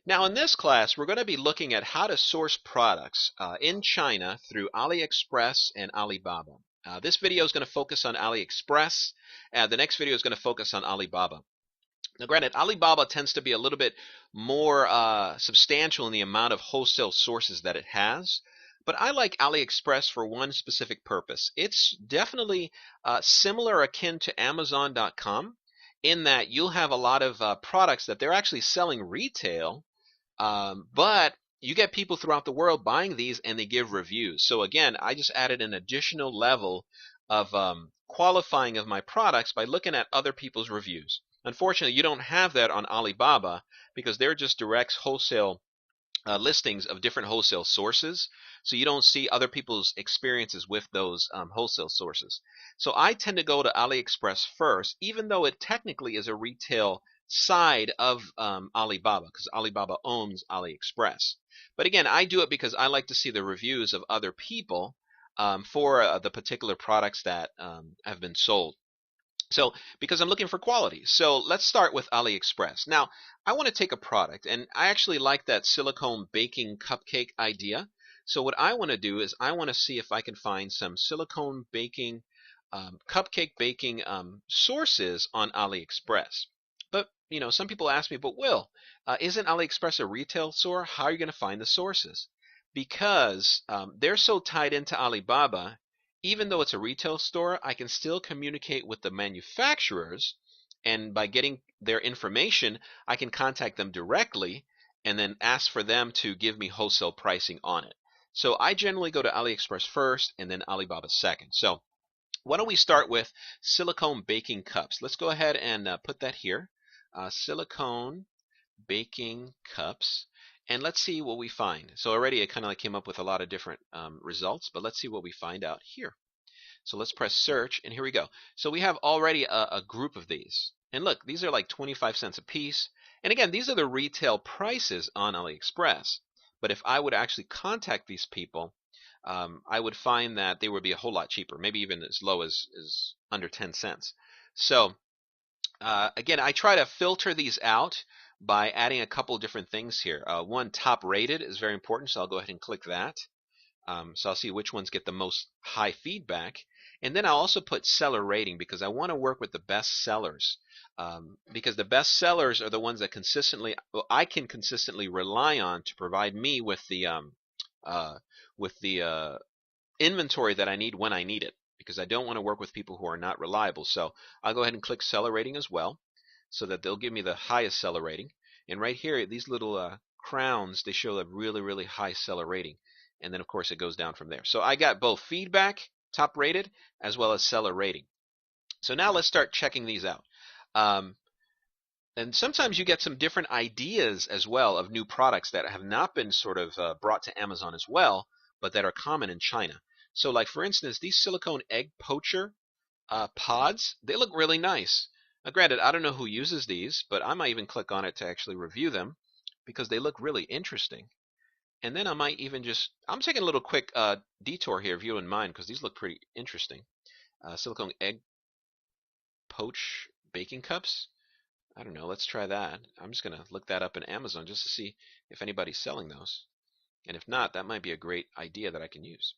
Now in this class, we're going to be looking at how to source products in China through AliExpress and Alibaba. This video is going to focus on AliExpress. The next video is going to focus on Alibaba. Now granted, Alibaba tends to be a little bit more substantial in the amount of wholesale sources that it has. But I like AliExpress for one specific purpose. It's definitely similar akin to Amazon.com in that you'll have a lot of products that they're actually selling retail, but you get people throughout the world buying these and they give reviews. So again, I just added an additional level of qualifying of my products by looking at other people's reviews. Unfortunately, you don't have that on Alibaba because they're just direct wholesale listings of different wholesale sources. So you don't see other people's experiences with those wholesale sources. So I tend to go to AliExpress first, even though it technically is a retail side of Alibaba, because Alibaba owns AliExpress. But again, I do it because I like to see the reviews of other people for the particular products that have been sold. So, because I'm looking for quality. So let's start with AliExpress. Now, I want to take a product, and I actually like that silicone baking cupcake idea. So what I want to do is I want to see if I can find some silicone baking, cupcake baking sources on AliExpress. But, you know, some people ask me, but Will, isn't AliExpress a retail store? How are you going to find the sources? Because they're so tied into Alibaba, even though it's a retail store, I can still communicate with the manufacturers, and by getting their information, I can contact them directly and then ask for them to give me wholesale pricing on it. So I generally go to AliExpress first and then Alibaba second. So why don't we start with silicone baking cups? Let's go ahead and put that here. Silicone baking cups. And let's see what we find. So already it kind of like came up with a lot of different results, but let's see what we find out here. So let's press search, and here we go. So we have already a group of these. And look, these are like 25 cents a piece. And again, these are the retail prices on AliExpress. But if I would actually contact these people, I would find that they would be a whole lot cheaper, maybe even as low as under 10 cents. So again, I try to filter these out by adding a couple different things here. One, top rated is very important, so I'll go ahead and click that. So I'll see which ones get the most high feedback. And then I'll also put seller rating because I want to work with the best sellers. Because the best sellers are the ones that I can consistently rely on to provide me with the inventory that I need when I need it. Because I don't want to work with people who are not reliable. So I'll go ahead and click seller rating as well, so that they'll give me the highest seller rating. And right here, these little crowns, they show a really, really high seller rating. And then, of course, it goes down from there. So I got both feedback, top rated, as well as seller rating. So now let's start checking these out. And sometimes you get some different ideas as well of new products that have not been sort of brought to Amazon as well, but that are common in China. So like, for instance, these silicone egg poacher pods, they look really nice. Now, granted, I don't know who uses these, but I might even click on it to actually review them because they look really interesting. And then I might even I'm taking a little quick detour here, if you don't mind, because these look pretty interesting. Silicone egg poach baking cups. I don't know, let's try that. I'm just going to look that up in Amazon just to see if anybody's selling those. And if not, that might be a great idea that I can use.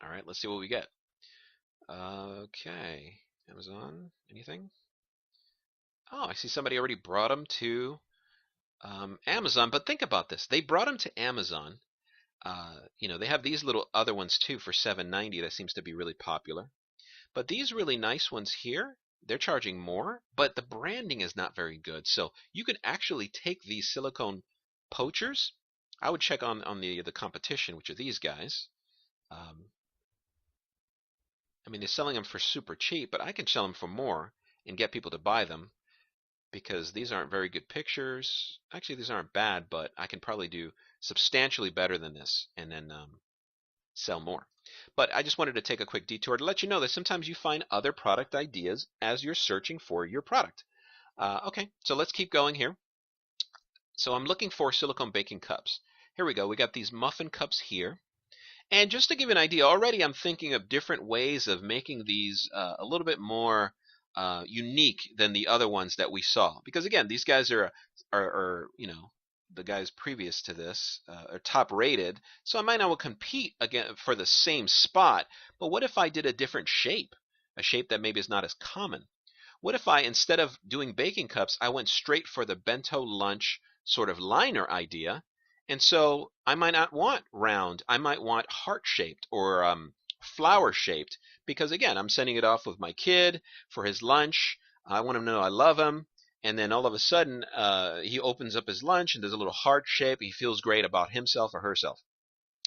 All right, let's see what we get. Okay, Amazon, anything? Oh, I see somebody already brought them to Amazon. But think about this. They brought them to Amazon. You know, they have these little other ones too for $7.90 that seems to be really popular. But these really nice ones here, they're charging more, but the branding is not very good. So you can actually take these silicone poachers. I would check on the competition, which are these guys. I mean, they're selling them for super cheap, but I can sell them for more and get people to buy them because these aren't very good pictures. Actually, these aren't bad, but I can probably do substantially better than this and then sell more. But I just wanted to take a quick detour to let you know that sometimes you find other product ideas as you're searching for your product. Okay, so let's keep going here. So I'm looking for silicone baking cups. Here we go. We got these muffin cups here. And just to give you an idea, already I'm thinking of different ways of making these a little bit more unique than the other ones that we saw. Because again, these guys are you know, the guys previous to this are top rated, so I might not compete again for the same spot. But what if I did a different shape, a shape that maybe is not as common? What if I, instead of doing baking cups, I went straight for the bento lunch sort of liner idea? And so I might not want round. I might want heart-shaped or flower-shaped because, again, I'm sending it off with my kid for his lunch. I want him to know I love him. And then all of a sudden, he opens up his lunch and does a little heart shape. He feels great about himself or herself.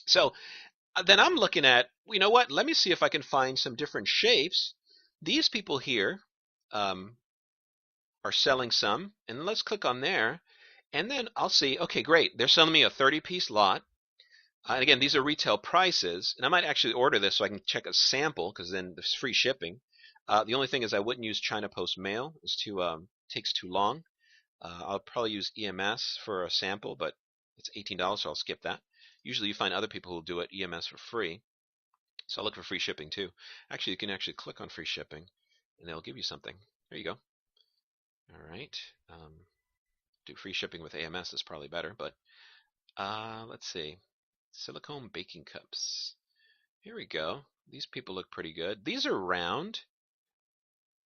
So then I'm looking at, you know what? Let me see if I can find some different shapes. These people here are selling some, and let's click on there, and then I'll see, okay, great, they're selling me a 30-piece lot, and again, these are retail prices, and I might actually order this so I can check a sample, because then there's free shipping. The only thing is I wouldn't use China Post Mail. It's takes too long. I'll probably use EMS for a sample, but it's $18, so I'll skip that. Usually you find other people who do it EMS for free, so I'll look for free shipping too. Actually, you can actually click on free shipping, and they'll give you something. There you go. All right. Do free shipping with AMS is probably better, but let's see. Silicone baking cups. Here we go. These people look pretty good. These are round,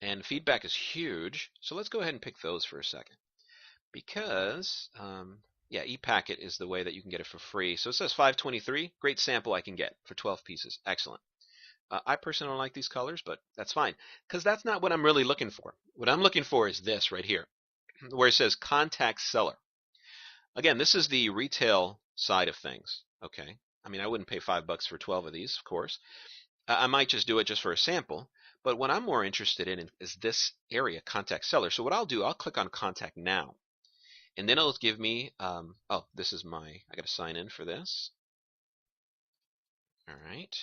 and feedback is huge. So let's go ahead and pick those for a second. Because, yeah, ePacket is the way that you can get it for free. So it says $5.23. Great sample I can get for 12 pieces. Excellent. I personally don't like these colors, but that's fine, because that's not what I'm really looking for. What I'm looking for is this right here, where it says contact seller. Again, this is the retail side of things. Okay, I mean, I wouldn't pay $5 for 12 of these, of course. I might just do it just for a sample, but what I'm more interested in is this area, contact seller. So what I'll do, I'll click on contact now, and then it'll give me, oh, this is I got to sign in for this. All right.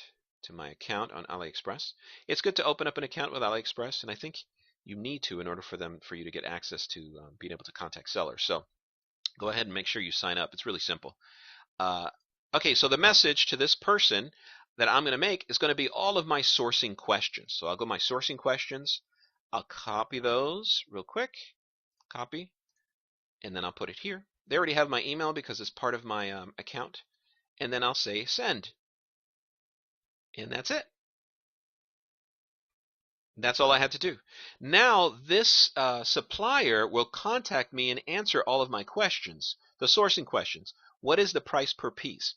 To my account on AliExpress. It's good to open up an account with AliExpress, and I think you need to in order for you to get access to being able to contact sellers. So go ahead and make sure you sign up. It's really simple. Okay, so the message to this person that I'm going to make is going to be all of my sourcing questions. So I'll go my sourcing questions. I'll copy those real quick. Copy. And then I'll put it here. They already have my email because it's part of my account. And then I'll say send. And that's it. That's all I have to do. Now this supplier will contact me and answer all of my questions, the sourcing questions. What is the price per piece?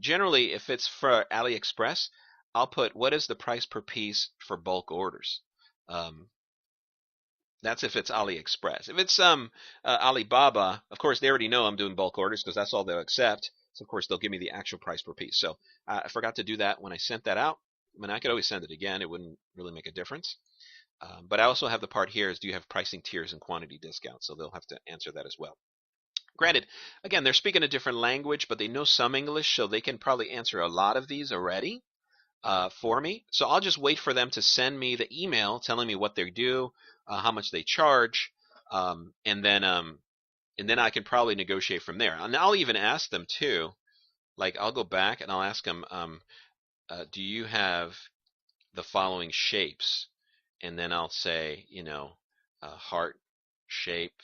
Generally, if it's for AliExpress, I'll put what is the price per piece for bulk orders. That's if it's AliExpress. If it's Alibaba, of course, they already know I'm doing bulk orders because that's all they'll accept. So, of course, they'll give me the actual price per piece. So I forgot to do that when I sent that out. I mean, I could always send it again. It wouldn't really make a difference. But I also have the part here is do you have pricing tiers and quantity discounts? So they'll have to answer that as well. Granted, again, they're speaking a different language, but they know some English, so they can probably answer a lot of these already for me. So I'll just wait for them to send me the email telling me what they do, how much they charge, and then I can probably negotiate from there. And I'll even ask them too. Like I'll go back and I'll ask them, do you have the following shapes? And then I'll say, you know, heart shape.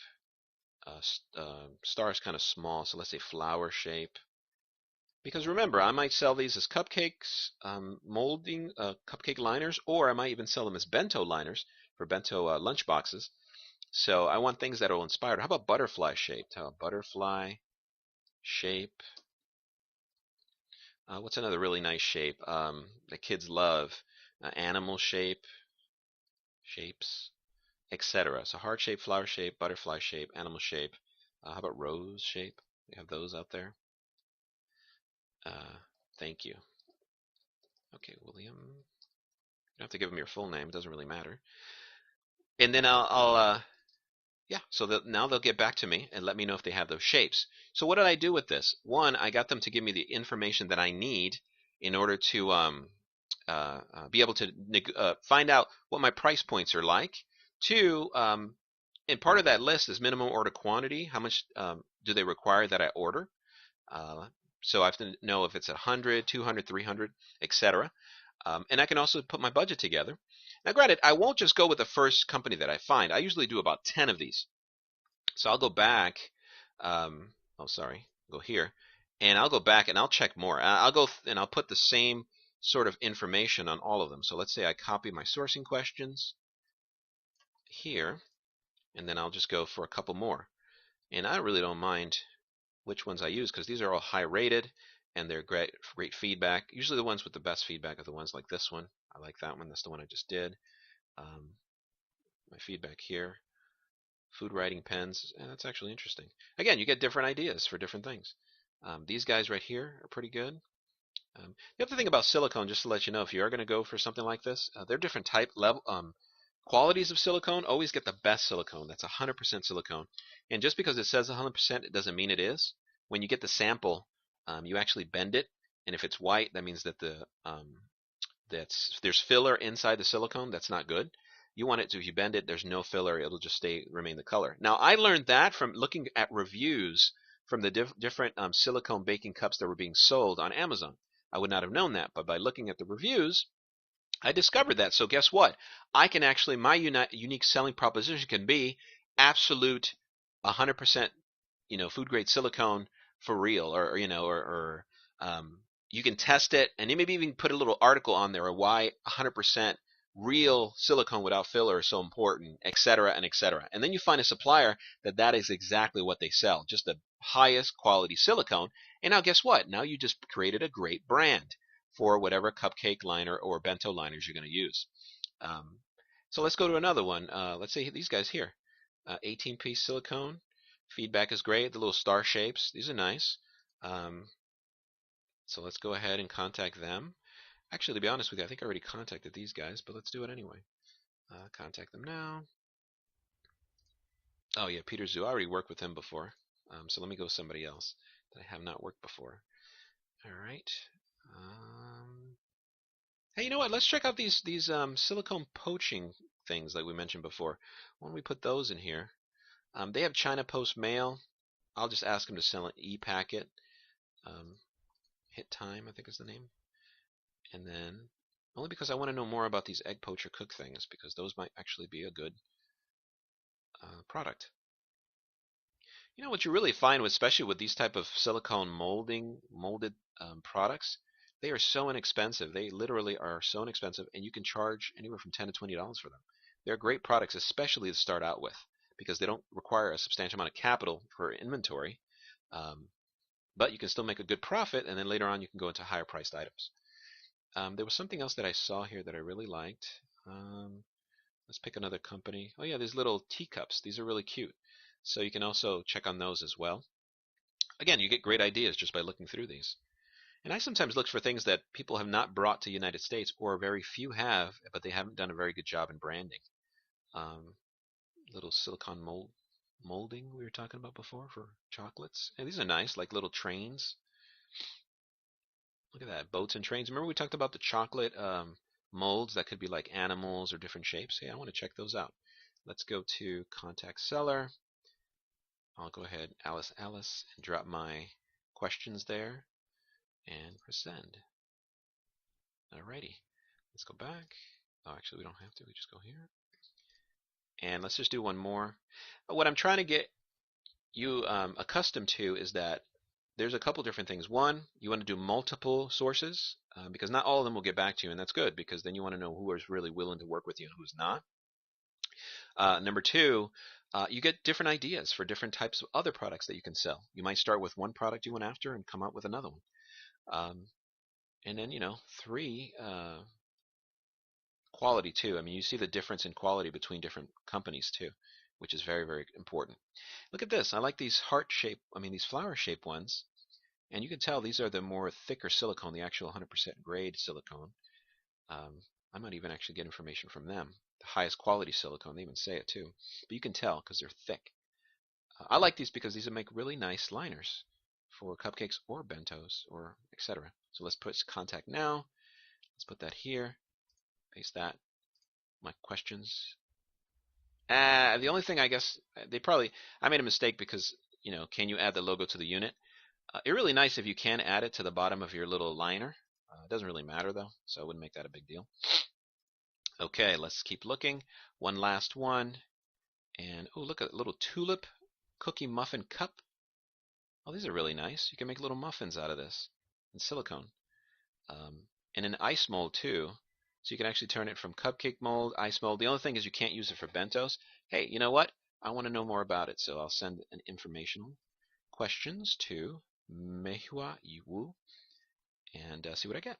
Star is kind of small, so let's say flower shape. Because remember, I might sell these as cupcakes, molding cupcake liners, or I might even sell them as bento liners for bento lunch boxes. So I want things that will inspire. How about butterfly shaped? Butterfly shape. What's another really nice shape that kids love? Animal shape, shapes, etc. So heart shape, flower shape, butterfly shape, animal shape. How about rose shape? We have those out there. Thank you. Okay, William. You don't have to give them your full name. It doesn't really matter. And then yeah, so now they'll get back to me and let me know if they have those shapes. So what did I do with this? One, I got them to give me the information that I need in order to be able to find out what my price points are like. Two, and part of that list is minimum order quantity. How much do they require that I order? So I have to know if it's 100, 200, 300, etc. And I can also put my budget together. Now, granted, I won't just go with the first company that I find. I usually do about 10 of these. So I'll go back oh sorry, go here, and I'll go back and I'll check more. I'll go and I'll put the same sort of information on all of them. So let's say I copy my sourcing questions here, and then I'll just go for a couple more. And I really don't mind which ones I use because these are all high rated and they're great feedback. Usually the ones with the best feedback are the ones like this one. I like that one. That's the one I just did. Um, my feedback here. Food writing pens, and that's actually interesting. Again, you get different ideas for different things. These guys right here are pretty good. The other thing about silicone, just to let you know, if you are going to go for something like this, there are different type level qualities of silicone. Always get the best silicone. That's 100% silicone. And just because it says 100%, it doesn't mean it is. When you get the sample, you actually bend it, and if it's white, that means that there's filler inside the silicone. That's not good. You want it to, if you bend it, there's no filler. It'll just remain the color. Now, I learned that from looking at reviews from the different silicone baking cups that were being sold on Amazon. I would not have known that, but by looking at the reviews, I discovered that. So guess what? I can actually, my unique selling proposition can be absolute 100%, food grade silicone for real, or you can test it, and maybe even put a little article on there of why 100% real silicone without filler is so important, etc., and etc. And then you find a supplier that is exactly what they sell, just the highest quality silicone. And now guess what? Now you just created a great brand for whatever cupcake liner or bento liners you're going to use. So let's go to another one. Let's say these guys here. 18-piece silicone. Feedback is great. The little star shapes. These are nice. So let's go ahead and contact them. Actually, to be honest with you, I think I already contacted these guys, but let's do it anyway. Contact them now. Oh yeah, Peter Zhu. I already worked with him before. So let me go with somebody else that I have not worked before. All right. Hey, you know what? Let's check out these silicone poaching things like we mentioned before. Why don't we put those in here? They have China Post Mail. I'll just ask them to sell an e-packet. Hit time, I think is the name. And then, only because I want to know more about these egg poacher cook things, because those might actually be a good product. You know what you really find, especially with these type of silicone molded products, they are so inexpensive. They literally are so inexpensive, and you can charge anywhere from $10 to $20 for them. They're great products, especially to start out with, because they don't require a substantial amount of capital for inventory, but you can still make a good profit, and then later on you can go into higher priced items. There was something else that I saw here that I really liked. Let's pick another company. Oh yeah, these little teacups. These are really cute. So you can also check on those as well. Again, you get great ideas just by looking through these. And I sometimes look for things that people have not brought to the United States, or very few have, but they haven't done a very good job in branding. Little silicone molding we were talking about before for chocolates. And these are nice, like little trains. Look at that, boats and trains. Remember we talked about the chocolate molds that could be like animals or different shapes? Hey, I want to check those out. Let's go to Contact Seller. I'll go ahead, Alice, and drop my questions there and press send. Alrighty, let's go back. Oh, actually, we don't have to. We just go here. And let's just do one more. What I'm trying to get you accustomed to is that there's a couple different things. One, you want to do multiple sources because not all of them will get back to you, and that's good because then you want to know who is really willing to work with you and who's not. Number two, you get different ideas for different types of other products that you can sell. You might start with one product you went after and come up with another one. And then, three, quality too. I mean, you see the difference in quality between different companies too, which is very, very important. Look at this. I like these these flower shape ones. And you can tell these are the more thicker silicone, the actual 100% grade silicone. I might even actually get information from them. The highest quality silicone, they even say it too. But you can tell because they're thick. I like these because these will make really nice liners for cupcakes or bentos or etc. So let's put contact now. Let's put that here. Paste that. My questions. The only thing I guess I made a mistake because, can you add the logo to the unit? It's really nice if you can add it to the bottom of your little liner. It doesn't really matter though, so I wouldn't make that a big deal. Okay, let's keep looking. One last one. And oh, look at a little tulip cookie muffin cup. Oh, these are really nice. You can make little muffins out of this in silicone. Um, and an ice mold too. So you can actually turn it from cupcake mold, ice mold. The only thing is you can't use it for bentos. Hey, you know what? I want to know more about it, so I'll send an informational questions to Mehua Yiwu and see what I get.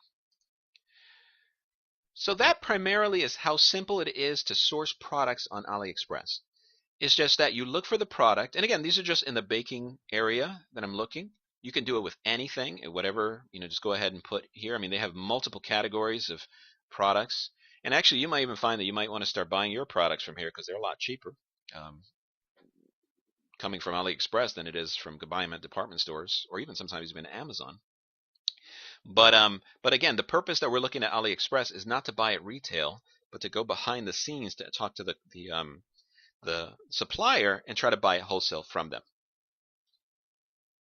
So that primarily is how simple it is to source products on AliExpress. It's just that you look for the product, and again, these are just in the baking area that I'm looking. You can do it with anything, whatever, just go ahead and put here. I mean, they have multiple categories of products. And actually, you might even find that you might want to start buying your products from here because they're a lot cheaper um, coming from AliExpress than it is from buying them at department stores or even sometimes even Amazon. But again, the purpose that we're looking at AliExpress is not to buy at retail, but to go behind the scenes to talk to the supplier and try to buy it wholesale from them.